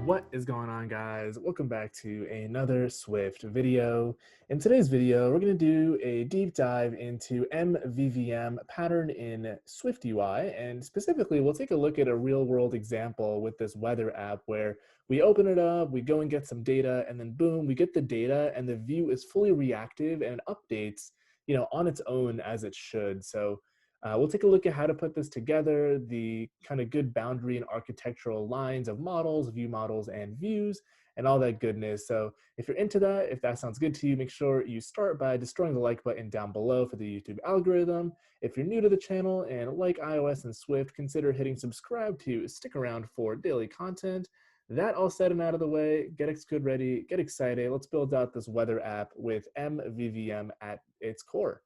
What is going on, guys? Welcome back to another Swift video. In today's video, we're going to do a deep dive into MVVM pattern in SwiftUI, and specifically, we'll take a look at a real-world example with this weather app where we open it up, we go and get some data, and then boom, we get the data, and the view is fully reactive and updates, on its own as it should. So we'll take a look at how to put this together, the kind of good boundary and architectural lines of models, view models, and views, and all that goodness. So if you're into that, if that sounds good to you, make sure you start by destroying the like button down below for the YouTube algorithm. If you're new to the channel and like iOS and Swift, consider hitting subscribe to stick around for daily content. That all said and out of the way, get Xcode ready, get excited. Let's build out this weather app with MVVM at its core.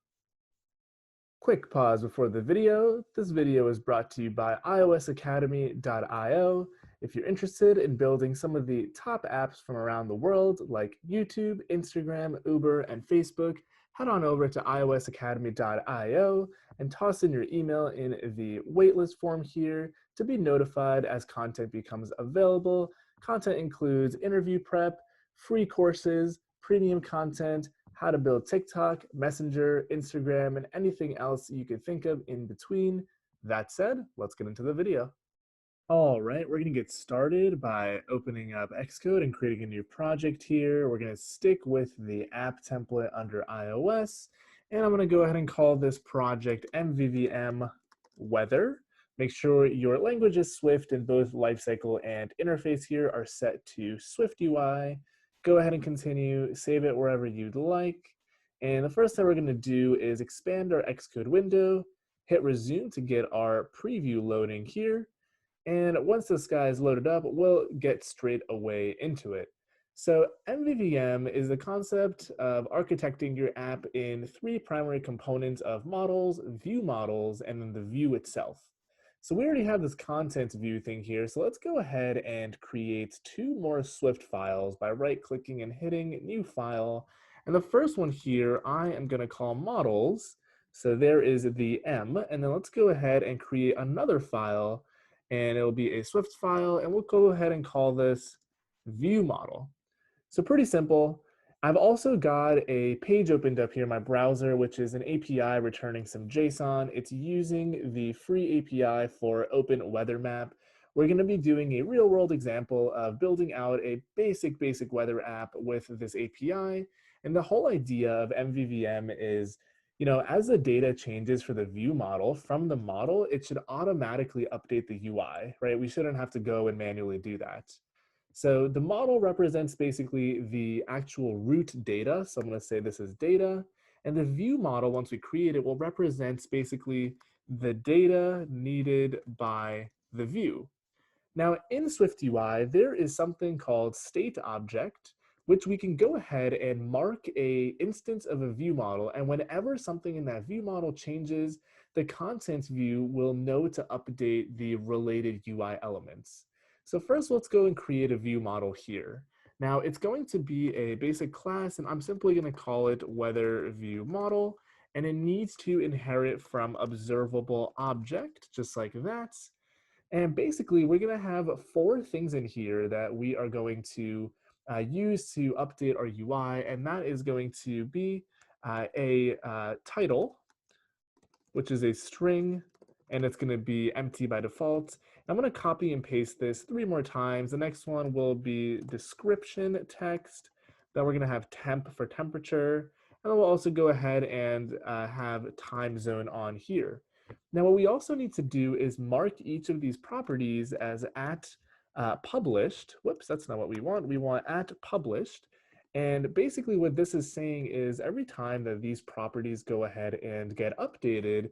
Quick pause before the video. This video is brought to you by iOSacademy.io. If you're interested in building some of the top apps from around the world like YouTube, Instagram, Uber, and Facebook, head on over to iOSacademy.io and toss in your email in the waitlist form here to be notified as content becomes available. Content includes interview prep, free courses, premium content, how to build TikTok, Messenger, Instagram, and anything else you could think of in between. That said, let's get into the video. All right, we're going to get started by opening up Xcode and creating a new project here. We're going to stick with the app template under iOS, and I'm going to go ahead and call this project MVVM Weather. Make sure your language is Swift and both lifecycle and interface here are set to SwiftUI. Go ahead and continue, save it wherever you'd like. And the first thing we're going to do is expand our Xcode window, hit resume to get our preview loading here. And once this guy is loaded up, we'll get straight away into it. So MVVM is the concept of architecting your app in three primary components of models, view models, and then the view itself. So we already have this contents view thing here, so let's go ahead and create two more Swift files by right-clicking and hitting New File. And the first one here, I am going to call Models. So there is the M, and then let's go ahead and create another file, and it'll be a Swift file, and we'll go ahead and call this View Model. So pretty simple. I've also got a page opened up here in my browser, which is an API returning some JSON. It's using the free API for Open Weather Map. We're going to be doing a real-world example of building out a basic weather app with this API. And the whole idea of MVVM is, as the data changes for the view model from the model, it should automatically update the UI, right? We shouldn't have to go and manually do that. So the model represents basically the actual root data. So I'm going to say this is data. And the view model, once we create it, will represent basically the data needed by the view. Now in SwiftUI, there is something called state object, which we can go ahead and mark a instance of a view model. And whenever something in that view model changes, the contents view will know to update the related UI elements. So first, let's go and create a view model here. Now it's going to be a basic class, and I'm simply going to call it weather view model, and it needs to inherit from observable object, just like that. And basically, we're going to have four things in here that we are going to use to update our UI, and that is going to be a title, which is a string, and it's going to be empty by default. I'm going to copy and paste this 3 more times. The next one will be description text. Then we're going to have temp for temperature. And then we'll also go ahead and have time zone on here. Now, what we also need to do is mark each of these properties as at published. Whoops, that's not what we want. We want at published. And basically what this is saying is every time that these properties go ahead and get updated,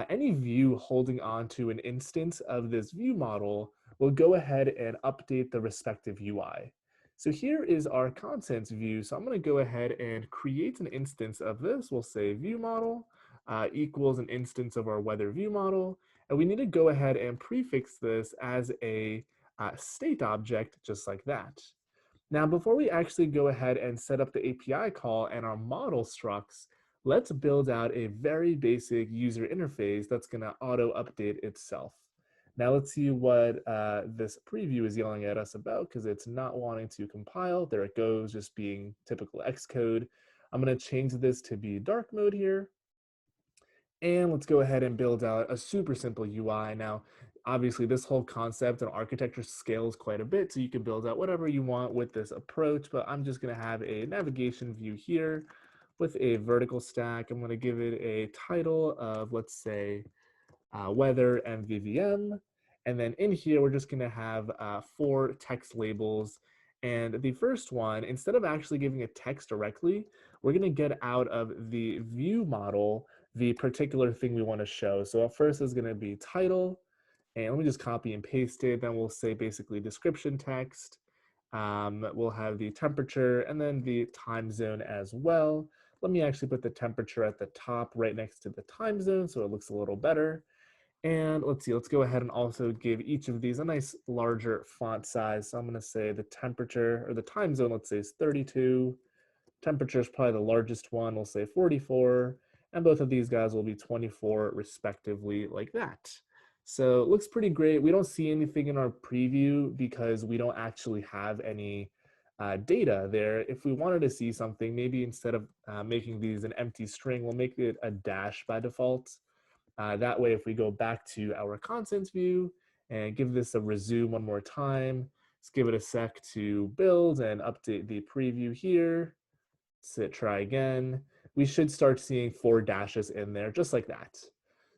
any view holding on to an instance of this view model will go ahead and update the respective UI. So here is our contents view. So I'm going to go ahead and create an instance of this. We'll say view model equals an instance of our weather view model. And we need to go ahead and prefix this as a state object, just like that. Now, before we actually go ahead and set up the API call and our model structs, let's build out a very basic user interface that's going to auto update itself. Now let's see what this preview is yelling at us about because it's not wanting to compile. There it goes, just being typical Xcode. I'm going to change this to be dark mode here. And let's go ahead and build out a super simple UI. Now, obviously, this whole concept and architecture scales quite a bit, so you can build out whatever you want with this approach, but I'm just going to have a navigation view here with a vertical stack. I'm going to give it a title of, let's say, weather MVVM. And then in here, we're just going to have 4 text labels. And the first one, instead of actually giving a text directly, we're going to get out of the view model the particular thing we want to show. So at first is going to be title. And let me just copy and paste it. Then we'll say basically description text. We'll have the temperature and then the time zone as well. Let me actually put the temperature at the top right next to the time zone so it looks a little better. And let's see, let's go ahead and also give each of these a nice larger font size. So I'm going to say the temperature or the time zone, let's say is 32. Temperature is probably the largest one. We'll say 44. And both of these guys will be 24 respectively, like that. So it looks pretty great. We don't see anything in our preview because we don't actually have any data there. If we wanted to see something, maybe instead of making these an empty string, we'll make it a dash by default. That way, if we go back to our contents view and give this a resume one more time, let's give it a sec to build and update the preview here. Let's try again. We should start seeing 4 dashes in there, just like that.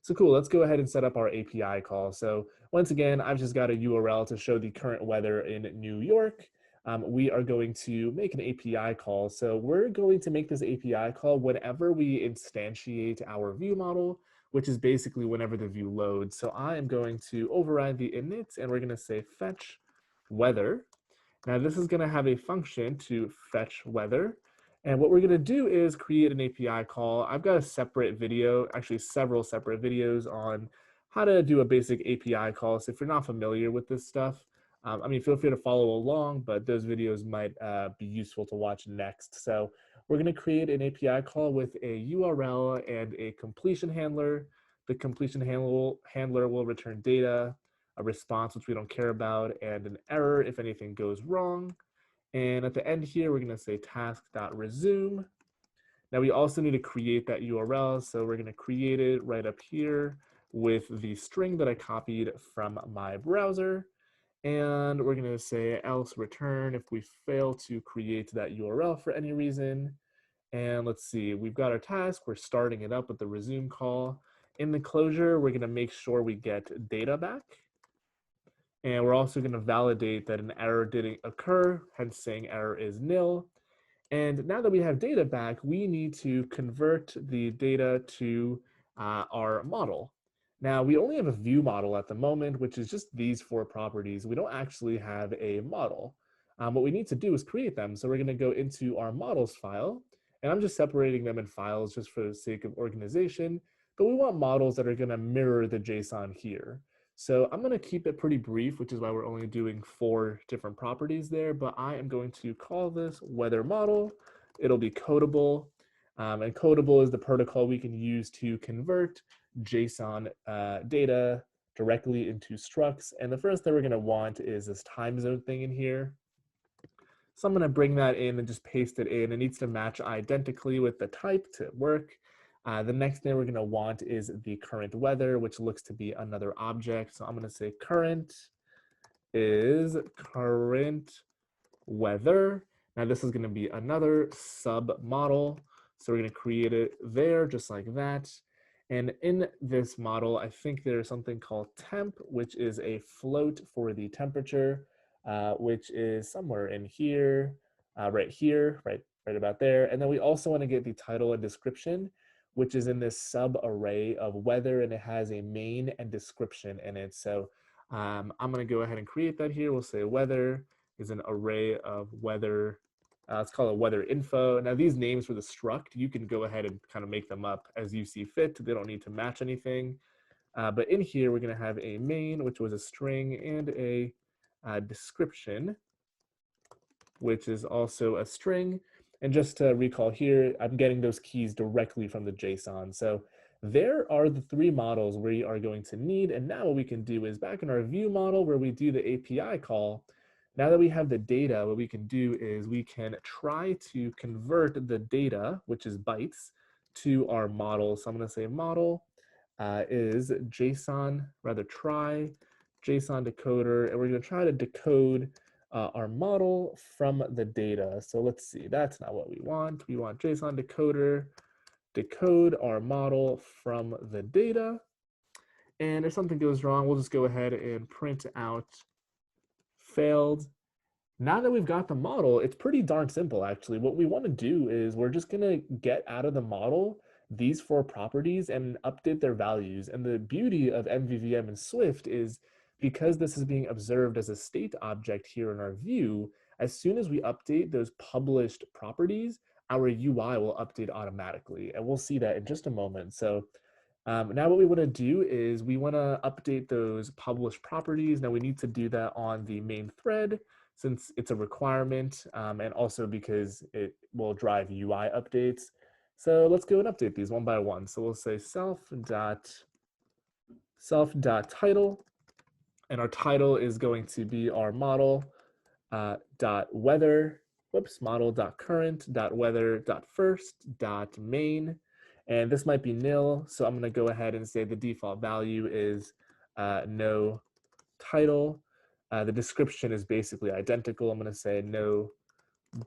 So cool, let's go ahead and set up our API call. So once again, I've just got a URL to show the current weather in New York. We are going to make an API call. So we're going to make this API call whenever we instantiate our view model, which is basically whenever the view loads. So I am going to override the init and we're going to say fetch weather. Now this is going to have a function to fetch weather. And what we're going to do is create an API call. I've got a separate video, actually several separate videos on how to do a basic API call. So if you're not familiar with this stuff, I mean, feel free to follow along, but those videos might be useful to watch next. So we're going to create an API call with a URL and a completion handler. The completion handler will return data, a response, which we don't care about, and an error if anything goes wrong. And at the end here, we're going to say task.resume. Now we also need to create that URL. So we're going to create it right up here with the string that I copied from my browser. And we're going to say else return if we fail to create that URL for any reason. And let's see, we've got our task. We're starting it up with the resume call. In the closure, we're going to make sure we get data back. And we're also going to validate that an error didn't occur, hence saying error is nil. And now that we have data back, we need to convert the data to our model. Now, we only have a view model at the moment, which is just these 4 properties. We don't actually have a model. What we need to do is create them. So we're going to go into our models file, and I'm just separating them in files just for the sake of organization. But we want models that are going to mirror the JSON here. So I'm going to keep it pretty brief, which is why we're only doing 4 different properties there, but I am going to call this weather model. It'll be codable, and codable is the protocol we can use to convert JSON data directly into structs. And the first thing we're going to want is this time zone thing in here. So I'm going to bring that in and just paste it in. It needs to match identically with the type to work. The next thing we're going to want is the current weather, which looks to be another object. So I'm going to say current is current weather. Now this is going to be another sub model. So we're going to create it there just like that. And in this model, I think there's something called temp, which is a float for the temperature, which is somewhere in here, right about there. And then we also want to get the title and description, which is in this sub array of weather, and it has a main and description in it. So I'm going to go ahead and create that here. We'll say weather is an array of weather. Let's call it weather info. Now these names for the struct, you can go ahead and kind of make them up as you see fit. They don't need to match anything. But in here, we're going to have a main, which was a string, and a description, which is also a string. And just to recall here, I'm getting those keys directly from the JSON. So there are the three models we are going to need. And now what we can do is back in our view model where we do the API call, now that we have the data, what we can do is we can try to convert the data, which is bytes, to our model. So I'm going to say model is JSON, rather try JSON decoder, and we're going to try to decode our model from the data. So let's see, that's not what we want. We want JSON decoder, decode our model from the data. And if something goes wrong, we'll just go ahead and print out failed. Now that we've got the model, it's pretty darn simple, actually. What we want to do is we're just going to get out of the model these four properties and update their values. And the beauty of MVVM and Swift is because this is being observed as a state object here in our view, as soon as we update those published properties, our UI will update automatically. And we'll see that in just a moment. So now what we want to do is we want to update those published properties. Now we need to do that on the main thread since it's a requirement and also because it will drive UI updates. So let's go and update these one by one. So we'll say self.title, and our title is going to be our model dot weather, model dot current dot weather dot first dot main. And this might be nil, so I'm going to go ahead and say the default value is no title. The description is basically identical. I'm going to say no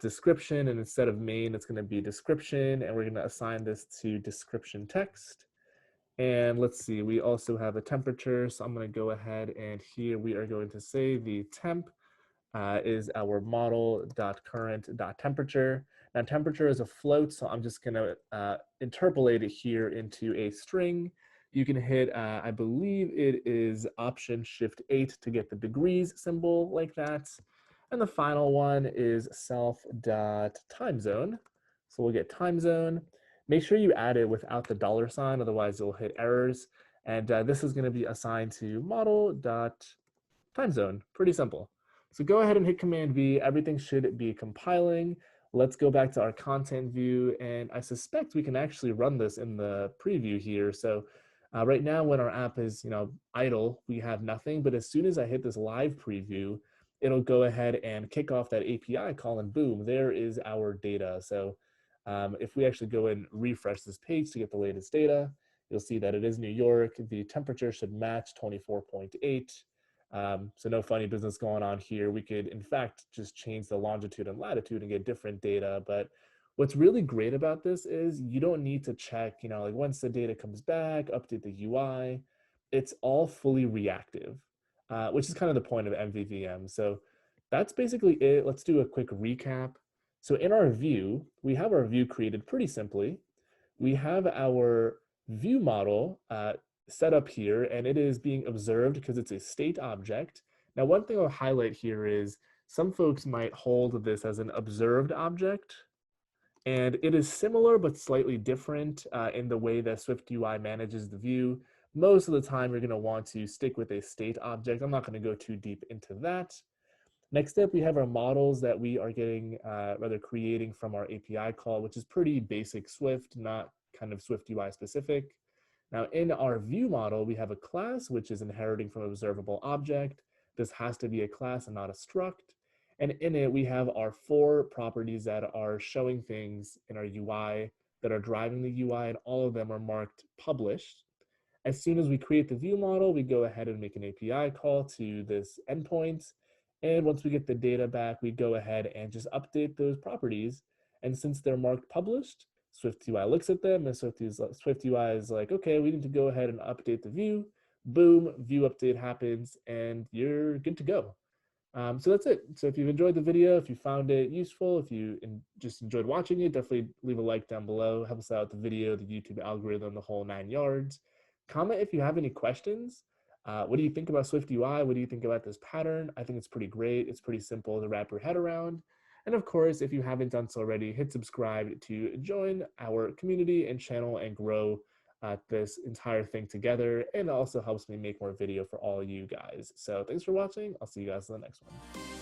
description, and instead of main, it's going to be description, and we're going to assign this to description text. And let's see, we also have a temperature, so I'm going to go ahead and here we are going to say the temp is our model.current.temperature. Now temperature is a float, so I'm just going to interpolate it here into a string. You can hit, I believe it is Option Shift 8 to get the degrees symbol like that. And the final one is self.timezone. So we'll get time zone. Make sure you add it without the $sign, otherwise you'll hit errors. And this is going to be assigned to model.timezone. Pretty simple. So go ahead and hit Command V. Everything should be compiling. Let's go back to our content view, and I suspect we can actually run this in the preview here. So right now when our app is idle, we have nothing, but as soon as I hit this live preview, it'll go ahead and kick off that API call, and boom, there is our data. So if we actually go and refresh this page to get the latest data, you'll see that it is New York. The temperature should match 24.8. So no funny business going on here. We could, in fact, just change the longitude and latitude and get different data. But what's really great about this is you don't need to check, like once the data comes back, update the UI. It's all fully reactive, which is kind of the point of MVVM. So that's basically it. Let's do a quick recap. So in our view, we have our view created pretty simply. We have our view model set up here, and it is being observed because it's a state object. Now, one thing I'll highlight here is some folks might hold this as an observed object, and it is similar but slightly different in the way that SwiftUI manages the view. Most of the time, you're going to want to stick with a state object. I'm not going to go too deep into that. Next up, we have our models that we are getting, rather creating from our API call, which is pretty basic Swift, not kind of SwiftUI specific. Now in our view model, we have a class, which is inheriting from observable object. This has to be a class and not a struct. And in it, we have our four properties that are showing things in our UI that are driving the UI, and all of them are marked published. As soon as we create the view model, we go ahead and make an API call to this endpoint. And once we get the data back, we go ahead and just update those properties. And since they're marked published, SwiftUI looks at them, and SwiftUI is like, okay, we need to go ahead and update the view. Boom, view update happens, and you're good to go. So that's it. So if you've enjoyed the video, if you found it useful, if you just enjoyed watching it, definitely leave a like down below. Help us out with the video, the YouTube algorithm, the whole 9 yards. Comment if you have any questions. What do you think about SwiftUI? What do you think about this pattern? I think it's pretty great. It's pretty simple to wrap your head around. And of course, if you haven't done so already, hit subscribe to join our community and channel and grow this entire thing together. And it also helps me make more video for all you guys. So thanks for watching. I'll see you guys in the next one.